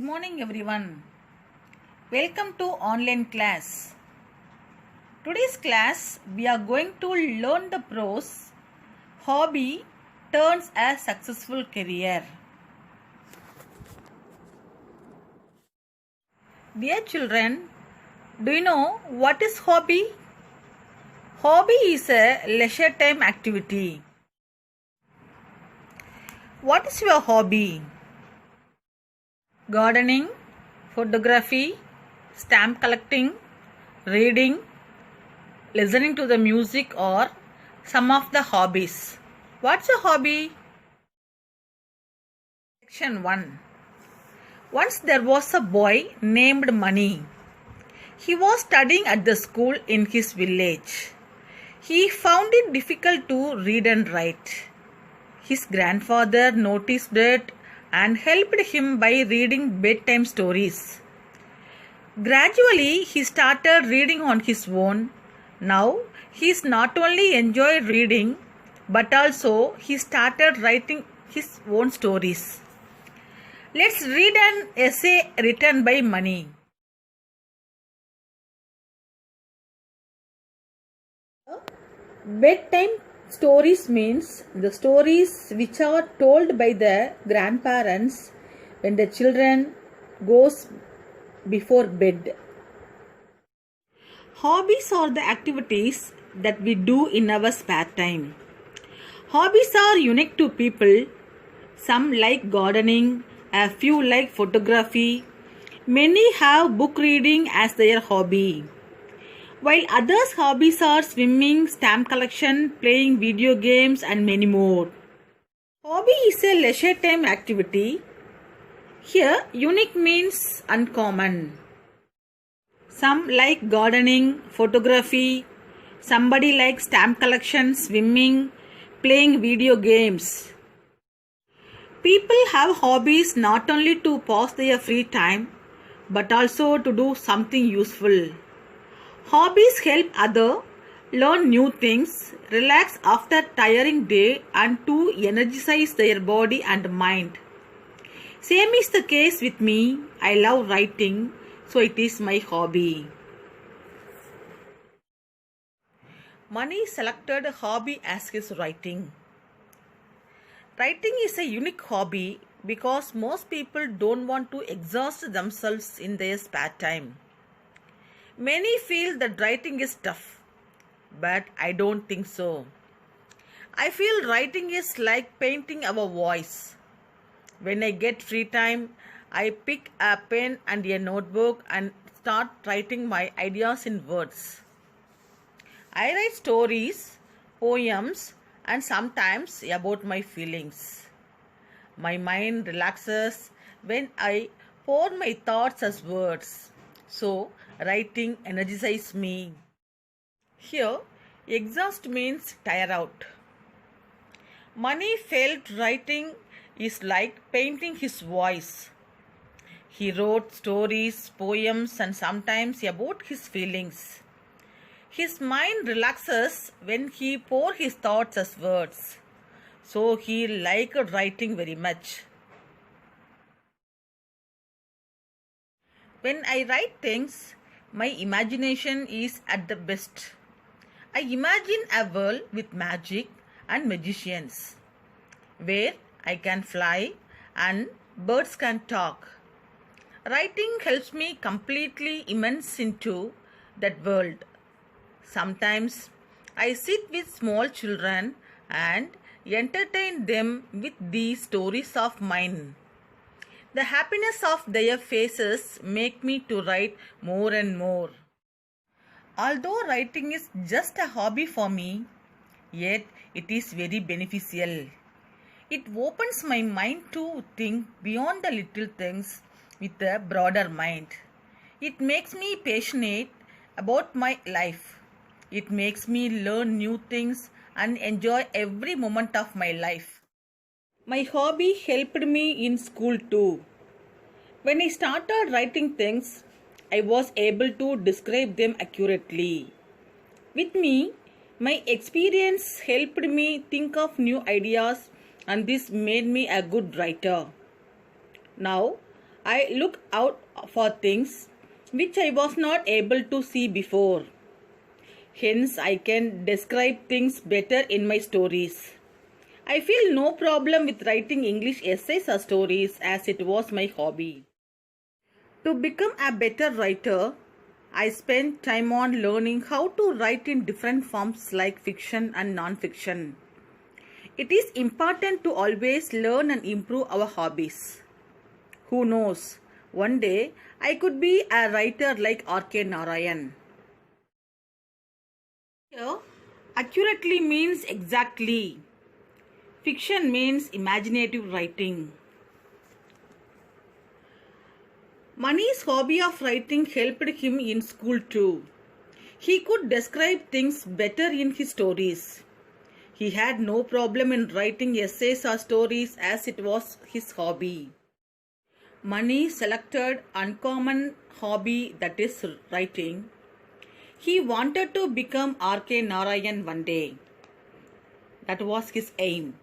morning everyone. Welcome to online class. Today's class we are going to learn the pros hobby turns a successful career. Dear children, do you know what is hobby? Hobby is a leisure time activity. What is your hobby? Gardening, photography, stamp collecting, reading, listening to the music or some of the hobbies. What's a hobby? Section 1. Once there was a boy named Mani. He was studying at the school in his village. He found it difficult to read and write. His grandfather noticed it and helped him by reading bedtime stories. Gradually, he started reading on his own. Now, he is not only enjoyed reading, but also he started writing his own stories. Let's read an essay written by Mani. Bedtime stories means the stories which are told by the grandparents when the children goes before bed. Hobbies are the activities that we do in our spare time. Hobbies are unique to people. Some like gardening, a few like photography. Many have book reading as their hobby. While others' hobbies are swimming, stamp collection, playing video games and many more. Hobby is a leisure time activity. Here, unique means uncommon. Some like gardening, photography. Somebody likes stamp collection, swimming, playing video games. People have hobbies not only to pass their free time, but also to do something useful. Hobbies help others learn new things, relax after tiring day and to energize their body and mind. Same is the case with me. I love writing, so it is my hobby. Mani selected a hobby as his writing. Writing is a unique hobby because most people don't want to exhaust themselves in their spare time. Many feel that writing is tough, but I don't think so. I feel writing is like painting our voice. When I get free time, I pick a pen and a notebook and start writing my ideas in words. I write stories, poems, and sometimes about my feelings. My mind relaxes when I pour my thoughts as words. So, writing energizes me. Here, exhaust means tire out. Mani felt writing is like painting his voice. He wrote stories, poems, and sometimes about his feelings. His mind relaxes when he pours his thoughts as words. So he liked writing very much. When I write things, my imagination is at the best. I imagine a world with magic and magicians, where I can fly and birds can talk. Writing helps me completely immerse into that world. Sometimes I sit with small children and entertain them with these stories of mine. The happiness of their faces make me to write more and more. Although writing is just a hobby for me, yet it is very beneficial. It opens my mind to think beyond the little things with a broader mind. It makes me passionate about my life. It makes me learn new things and enjoy every moment of my life. My hobby helped me in school too. When I started writing things, I was able to describe them accurately. With me, my experience helped me think of new ideas and this made me a good writer. Now, I look out for things which I was not able to see before. Hence, I can describe things better in my stories. I feel no problem with writing English essays or stories as it was my hobby. To become a better writer, I spent time on learning how to write in different forms like fiction and non-fiction. It is important to always learn and improve our hobbies. Who knows, one day I could be a writer like R.K. Narayan. Here, accurately means exactly. Fiction means imaginative writing. Mani's hobby of writing helped him in school too. He could describe things better in his stories. He had no problem in writing essays or stories as it was his hobby. Mani selected uncommon hobby, that is writing. He wanted to become R.K. Narayan one day. That was his aim.